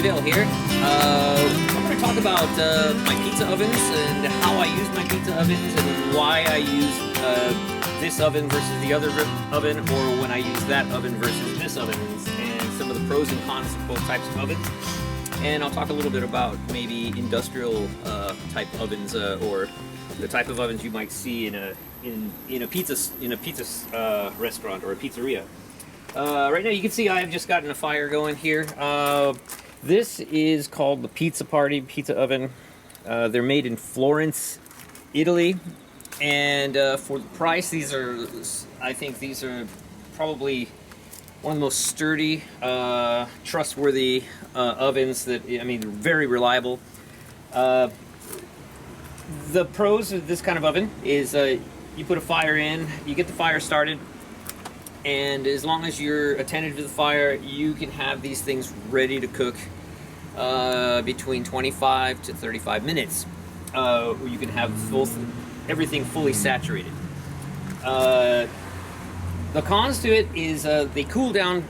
Fidel here. I'm going to talk about my pizza ovens and how I use my pizza ovens and why I use this oven versus the other oven, or when I use that oven versus this oven, and some of the pros and cons of both types of ovens. And I'll talk a little bit about maybe industrial type ovens or the type of ovens you might see in a pizza restaurant or a pizzeria. Right now you can see I've just gotten a fire going here. This is called the Pizza Party Pizza Oven. They're made in Florence, Italy, and for the price, I think these are probably one of the most sturdy, trustworthy ovens that, I mean, they're very reliable. The pros of this kind of oven is you put a fire in, you get the fire started, and as long as you're attentive to the fire, you can have these things ready to cook between 25 to 35 minutes. You can have everything fully saturated. The cons to it is they cool down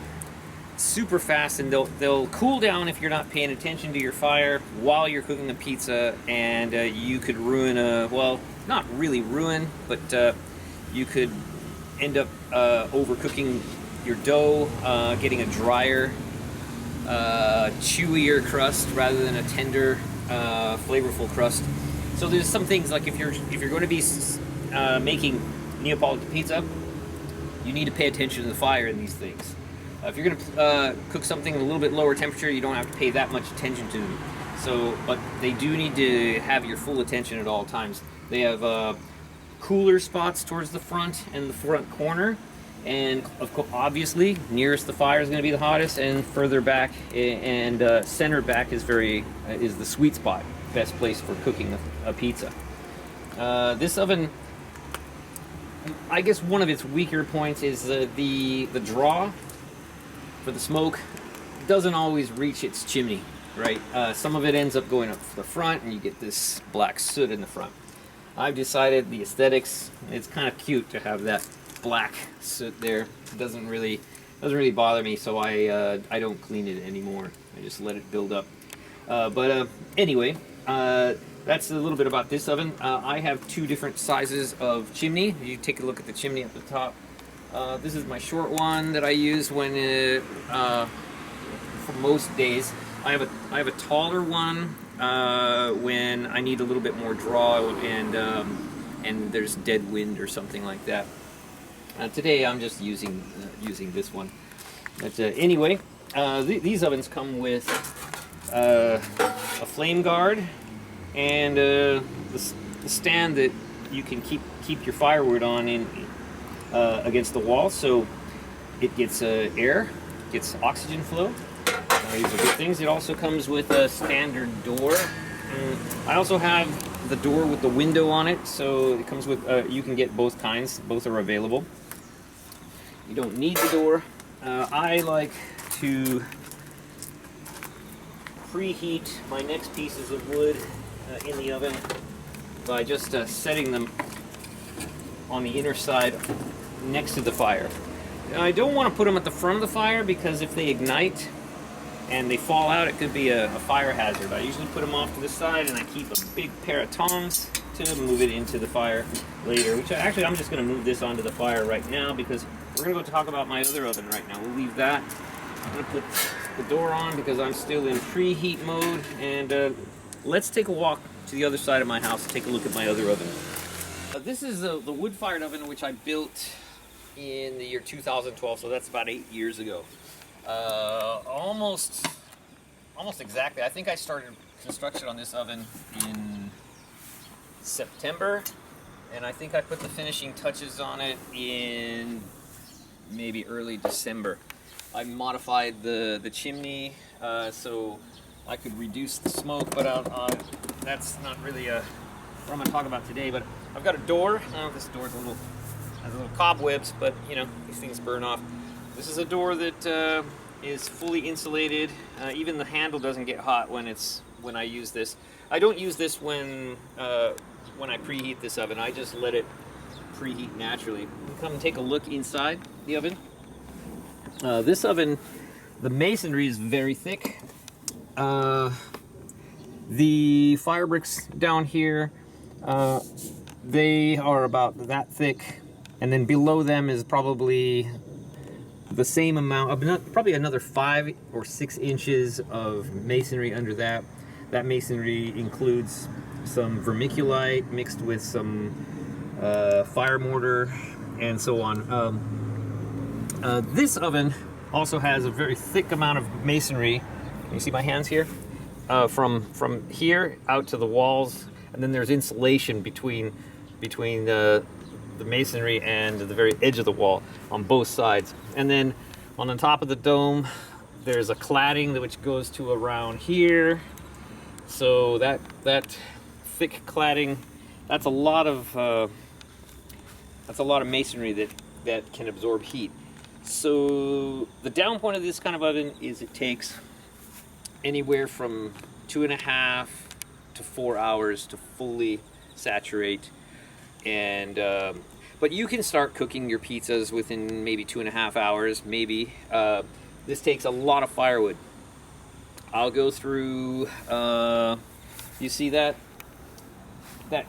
super fast, and they'll cool down if you're not paying attention to your fire while you're cooking the pizza, and you could ruin well, not really ruin, but you could end up overcooking your dough, getting a drier, chewier crust rather than a tender, flavorful crust. So there's some things, like if you're going to be making Neapolitan pizza, you need to pay attention to the fire in these things. If you're going to cook something at a little bit lower temperature, you don't have to pay that much attention to them. So, but they do need to have your full attention at all times. They have cooler spots towards the front and the front corner, and obviously nearest the fire is going to be the hottest, and further back and center back is the sweet spot, best place for cooking a pizza. This oven, I guess one of its weaker points is the draw for the smoke doesn't always reach its chimney, right? Some of it ends up going up the front, and you get this black soot in the front. I've decided the aesthetics, it's kind of cute to have that black soot there. It doesn't really bother me, so I don't clean it anymore. I just let it build up. Anyway, that's a little bit about this oven. I have two different sizes of chimney. You take a look at the chimney at the top. This is my short one that I use when for most days. I have a taller one when I need a little bit more draw and there's dead wind or something like that. Today I'm just using this one. But anyway, these ovens come with a flame guard and the stand that you can keep your firewood on against the wall, so it gets air, gets oxygen flow. These are good things. It also comes with a standard door. I also have the door with the window on it, so it comes with, you can get both kinds. Both are available. You don't need the door. I like to preheat my next pieces of wood in the oven by just setting them on the inner side next to the fire. Now, I don't want to put them at the front of the fire, because if they ignite and they fall out, it could be a fire hazard. I usually put them off to the side, and I keep a big pair of tongs to move it into the fire later, which actually I'm just going to move this onto the fire right now, because we're going to go talk about my other oven right now. We'll leave that. I'm going to put the door on because I'm still in preheat mode, and let's take a walk to the other side of my house and take a look at my other oven. This is the wood-fired oven, which I built in the year 2012, so that's about 8 years ago. Almost exactly. I think I started construction on this oven in September, and I think I put the finishing touches on it in maybe early December. I modified the chimney so I could reduce the smoke, but that's not really what I'm going to talk about today. But I've got a door. I don't know if this door's has little cobwebs, but you know, these things burn off. This is a door that is fully insulated. Even the handle doesn't get hot when I use this. I don't use this when I preheat this oven. I just let it preheat naturally. Come and take a look inside the oven. This oven, the masonry is very thick. The fire bricks down here, they are about that thick, and then below them is probably the same amount, probably another 5 or 6 inches of masonry under that. That masonry includes some vermiculite mixed with some fire mortar and so on. This oven also has a very thick amount of masonry. Can you see my hands here? From here out to the walls, and then there's insulation between the masonry and the very edge of the wall on both sides. And then on the top of the dome, there's a cladding which goes to around here. So that thick cladding, that's a lot of masonry that can absorb heat. So the down point of this kind of oven is it takes anywhere from 2.5 to 4 hours to fully saturate, and but you can start cooking your pizzas within maybe 2.5 hours. Maybe this takes a lot of firewood. I'll go through. You see that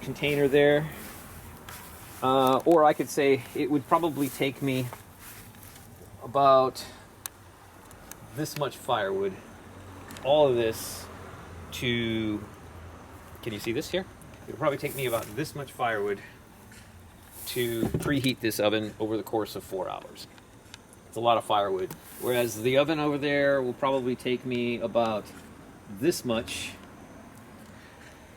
container there, or I could say it would probably take me about this much firewood. All of this to, can you see this here? It'll probably take me about this much firewood to preheat this oven over the course of 4 hours. It's a lot of firewood. Whereas the oven over there will probably take me about this much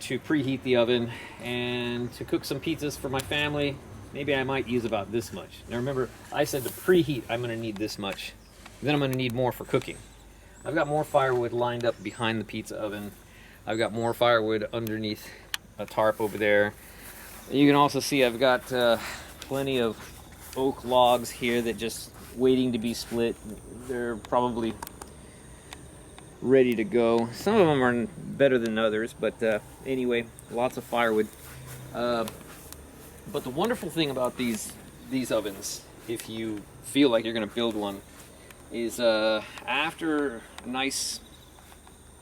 to preheat the oven, and to cook some pizzas for my family, maybe I might use about this much. Now remember, I said to preheat, I'm gonna need this much. Then I'm gonna need more for cooking. I've got more firewood lined up behind the pizza oven. I've got more firewood underneath a tarp over there. You can also see I've got plenty of oak logs here that just waiting to be split. They're probably ready to go. Some of them are better than others, but anyway, lots of firewood. But the wonderful thing about these ovens, if you feel like you're going to build one, is after a nice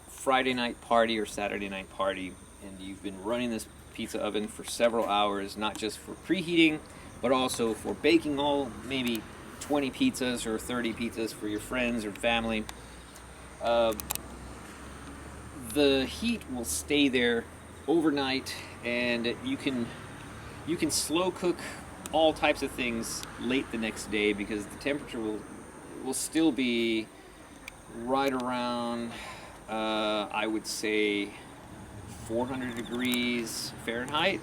Friday night party or Saturday night party, and you've been running this pizza oven for several hours, not just for preheating, but also for baking maybe 20 pizzas or 30 pizzas for your friends or family, the heat will stay there overnight, and you can slow cook all types of things late the next day, because the temperature will still be right around, I would say, 400 degrees Fahrenheit,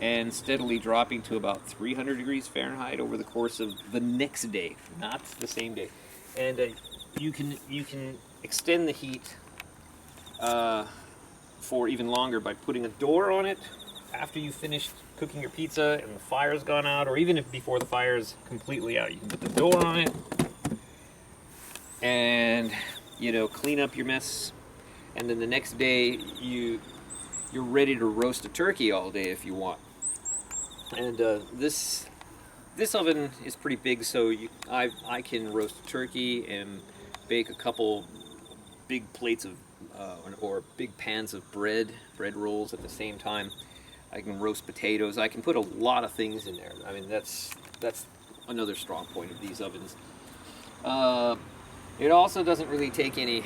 and steadily dropping to about 300 degrees Fahrenheit over the course of the next day, not the same day. And you can extend the heat for even longer by putting a door on it after you've finished cooking your pizza and the fire's gone out, or even if before the fire is completely out. You can put the door on it and clean up your mess, and then the next day you're ready to roast a turkey all day if you want. And this oven is pretty big, so I can roast a turkey and bake a couple big plates of or big pans of bread rolls at the same time. I can roast potatoes. I can put a lot of things in there. I mean, that's another strong point of these ovens. It also doesn't really take any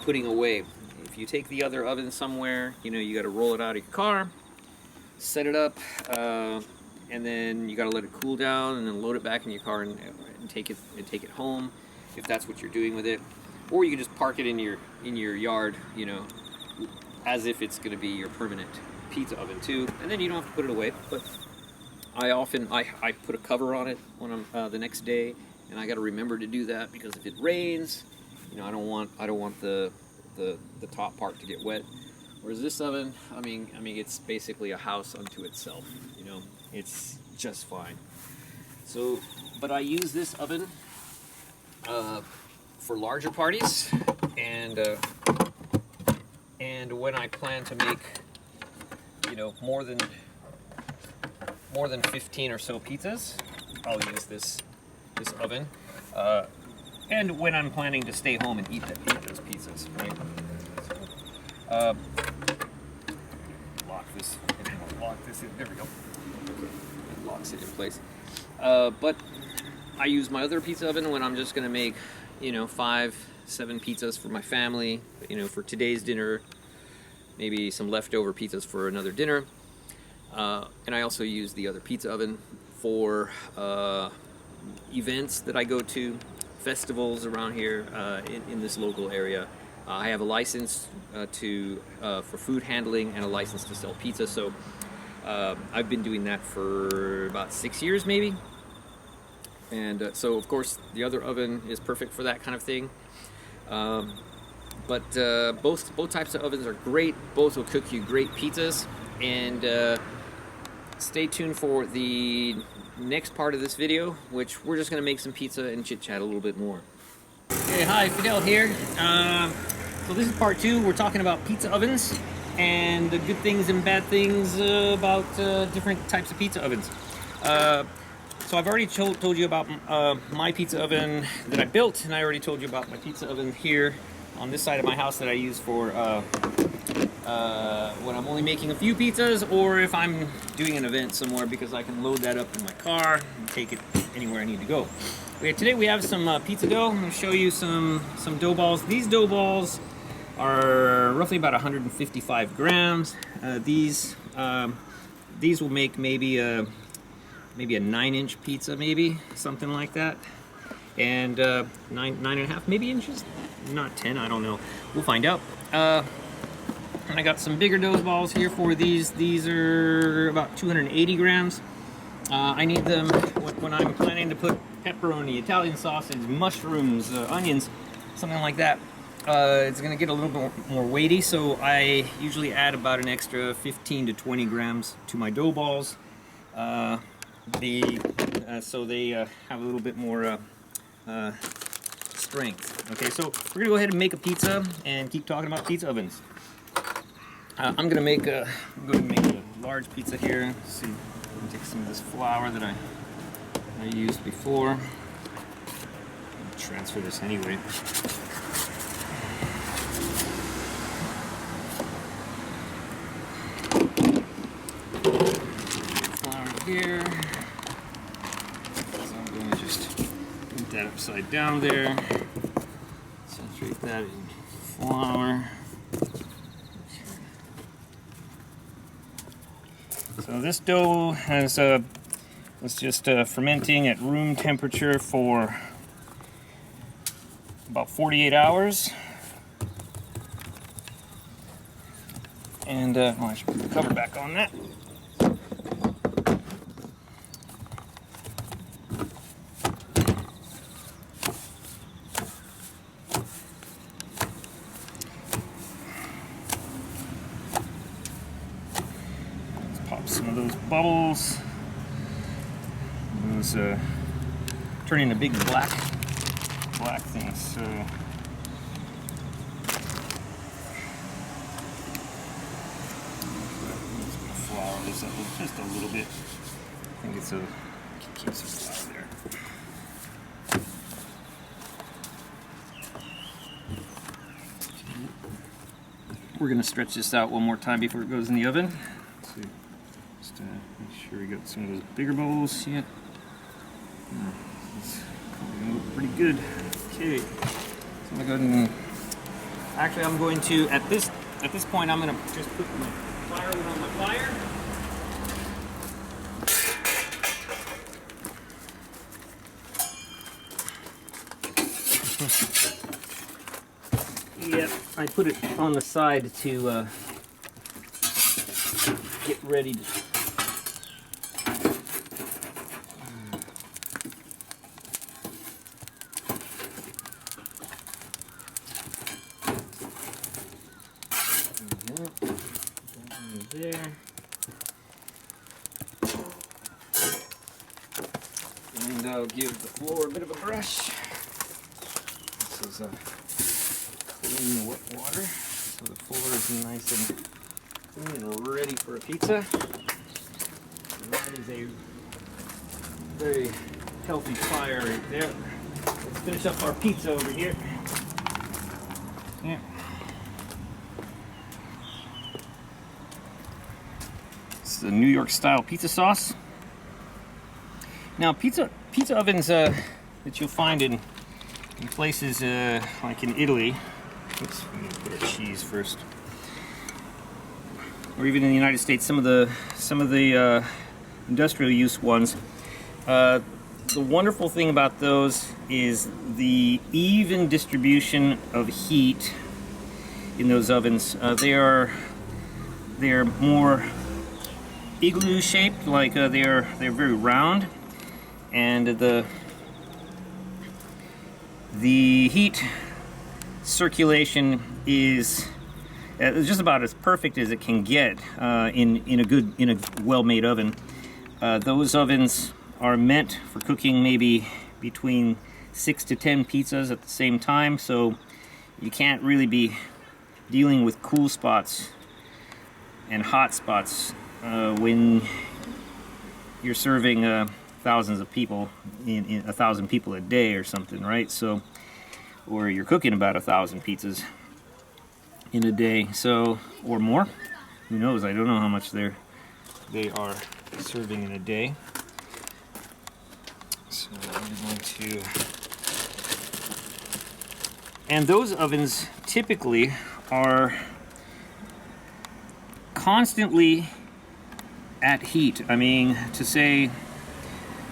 putting away. If you take the other oven somewhere, you got to roll it out of your car, set it up, and then you got to let it cool down, and then load it back in your car and take it home, if that's what you're doing with it. Or you can just park it in your yard, as if it's going to be your permanent pizza oven too, and then you don't have to put it away. But I put a cover on it when I'm the next day, and I got to remember to do that, because if it rains, I don't want the top part to get wet. Whereas this oven, I mean, it's basically a house unto itself. It's just fine. So, but I use this oven for larger parties, and when I plan to make more than 15 or so pizzas, I'll use this oven. And when I'm planning to stay home and eat those pizzas, right? Lock this. Lock this in. There we go. It locks it in place. But I use my other pizza oven when I'm just gonna make, 5, 7 pizzas for my family. For today's dinner, maybe some leftover pizzas for another dinner. And I also use the other pizza oven for events that I go to, festivals around here in this local area. I have a license for food handling and a license to sell pizza, so I've been doing that for about 6 years maybe. And so of course the other oven is perfect for that kind of thing. But both types of ovens are great. Both will cook you great pizzas. And stay tuned for the next part of this video, which we're just going to make some pizza and chit chat a little bit more. Hey, hi, Fidel here. So this is part 2. We're talking about pizza ovens and the good things and bad things about different types of pizza ovens. So I've already told you about my pizza oven that I built, and I already told you about my pizza oven here on this side of my house that I use for when I'm only making a few pizzas, or if I'm doing an event somewhere, because I can load that up in my car and take it anywhere I need to go. Today we have some pizza dough. I'm going to show you some dough balls. These dough balls are roughly about 155 grams. These will make maybe a 9-inch pizza, maybe something like that, and 9.5 maybe inches, not 10. I don't know. We'll find out. And I got some bigger dough balls here for these. These are about 280 grams. I need them when I'm planning to put pepperoni, Italian sausage, mushrooms, onions, something like that. It's going to get a little bit more weighty, so I usually add about an extra 15 to 20 grams to my dough balls. So they have a little bit more strength. Okay, so we're going to go ahead and make a pizza and keep talking about pizza ovens. I'm going to make a large pizza here. Let's see, I'm going to take some of this flour that I used before. I'll transfer this anyway. Flour here. So I'm going to just put that upside down there. Saturate that in flour. So this dough was just fermenting at room temperature for about 48 hours. And I should put the cover back on that. Some of those bubbles. Those turning into big black things. So I'm just gonna flour this up just a little bit. I think it's keep some flour there. We're gonna stretch this out one more time before it goes in the oven. Just make sure we got some of those bigger bowls yet. It's probably gonna look pretty good. Okay, so I'm gonna go ahead and actually I'm going to at this point I'm gonna just put my firewood on my fire. Yep, I put it on the side to get ready to there. And I'll give the floor a bit of a brush. This is clean wet water, so the floor is nice and clean and ready for a pizza. And that is a very healthy fire right there. Let's finish up our pizza over here. Yeah. the New York style pizza sauce. Now pizza ovens that you'll find in places like in Italy. Oops, let me put our cheese first. Or even in the United States, some of the industrial use ones. The wonderful thing about those is the even distribution of heat in those ovens. They're more igloo shaped, like they're very round, and the heat circulation is just about as perfect as it can get in a well-made oven. Those ovens are meant for cooking maybe between 6 to 10 pizzas at the same time, so you can't really be dealing with cool spots and hot spots when you're serving thousands of people in 1,000 people a day or something, right? So, or you're cooking about 1,000 pizzas in a day, so, or more. Who knows? I don't know how much they are serving in a day. So I'm going to, and those ovens typically are constantly at heat. I mean, to say,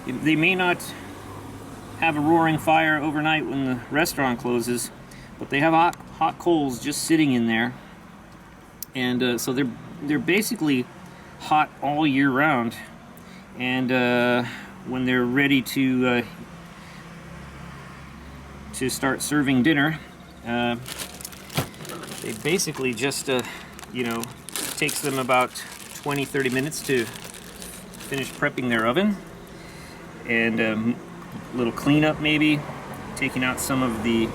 they may not have a roaring fire overnight when the restaurant closes, but they have hot coals just sitting in there, and so they're basically hot all year round. And when they're ready to start serving dinner, they basically just takes them about 20-30 minutes to finish prepping their oven, and a little cleanup, maybe taking out some of the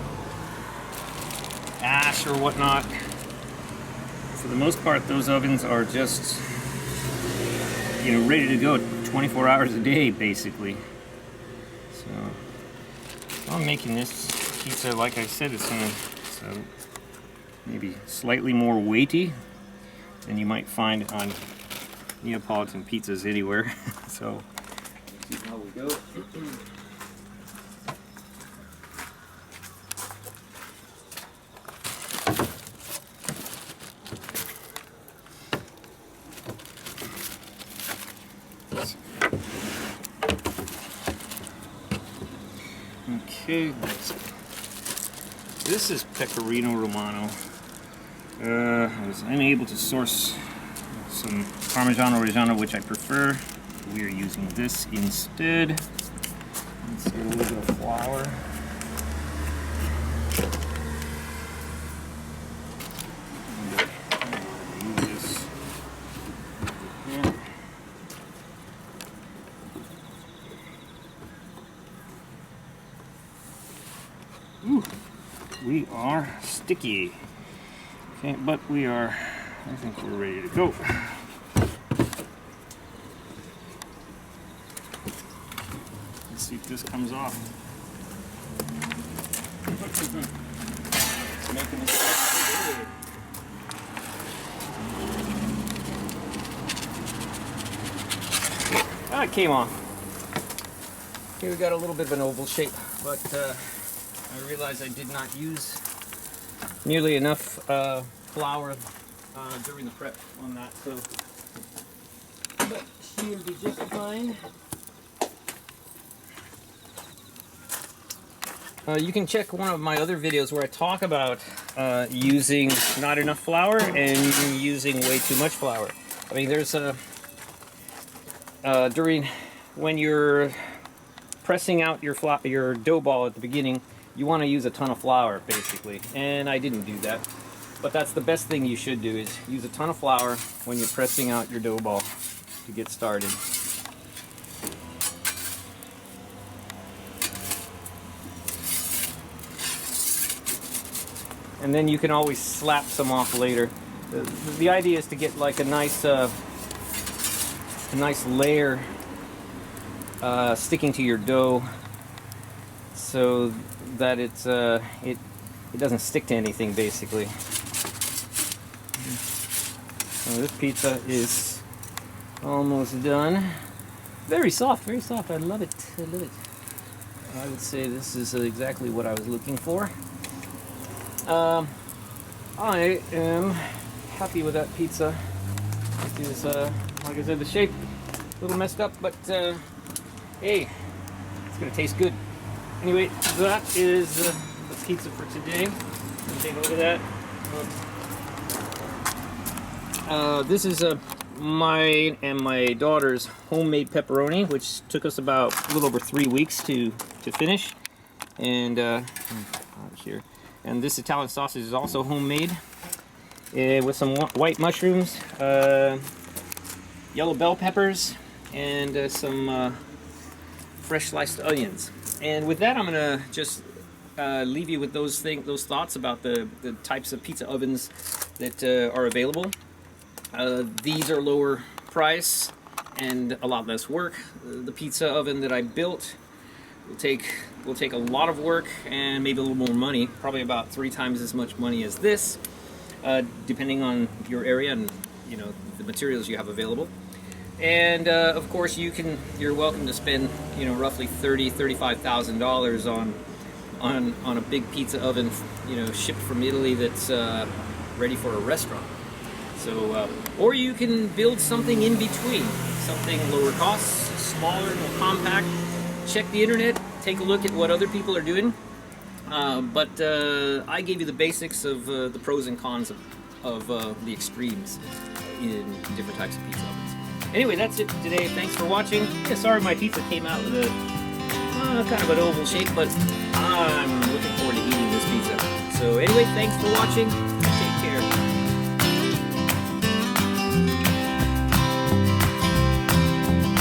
ash or whatnot. For the most part, those ovens are just ready to go 24 hours a day, basically. So I'm making this pizza, like I said, it's maybe slightly more weighty than you might find on Neapolitan pizzas anywhere. So see how we go. Okay, this is Pecorino Romano. I was unable to source some Parmigiano Reggiano, which I prefer. We are using this instead. Let's get a little bit of flour. Ooh, we are sticky. Okay, but I think we're ready to go. Let's see if this comes off. It's making it ah, it came off. Okay, we got a little bit of an oval shape, but I realized I did not use nearly enough flour during the prep on that, so but she will be just fine. You can check one of my other videos where I talk about using not enough flour and using way too much flour. I mean, there's when you're pressing out your dough ball at the beginning, you want to use a ton of flour, basically, and I didn't do that. But that's the best thing you should do, is use a ton of flour when you're pressing out your dough ball to get started. And then you can always slap some off later. The idea is to get like a nice layer sticking to your dough, so that it doesn't stick to anything, basically. So this pizza is Almost done. Very soft, very soft. I love it. I love it. I would say this is exactly what I was looking for. I am happy with that pizza. It is, like I said, the shape a little messed up, but hey, it's gonna taste good. Anyway, that is the pizza for today. Take a look at that. This is mine and my daughter's homemade pepperoni, which took us about a little over 3 weeks to finish. And here, and this Italian sausage is also homemade, with some white mushrooms, yellow bell peppers, and some fresh sliced onions. And with that, I'm gonna just leave you with those thoughts about the types of pizza ovens that are available. These are lower price and a lot less work. The pizza oven that I built will take a lot of work and maybe a little more money, probably about 3 times as much money as this, depending on your area and the materials you have available. And of course, you're welcome to spend roughly $35,000 on a big pizza oven, shipped from Italy that's ready for a restaurant. So, or you can build something in between, something lower cost, smaller, more compact. Check the internet, take a look at what other people are doing. But I gave you the basics of the pros and cons of the extremes in different types of pizza ovens. Anyway, that's it for today. Thanks for watching. Yeah, sorry my pizza came out with a kind of an oval shape, but I'm looking forward to eating this pizza. So anyway, thanks for watching.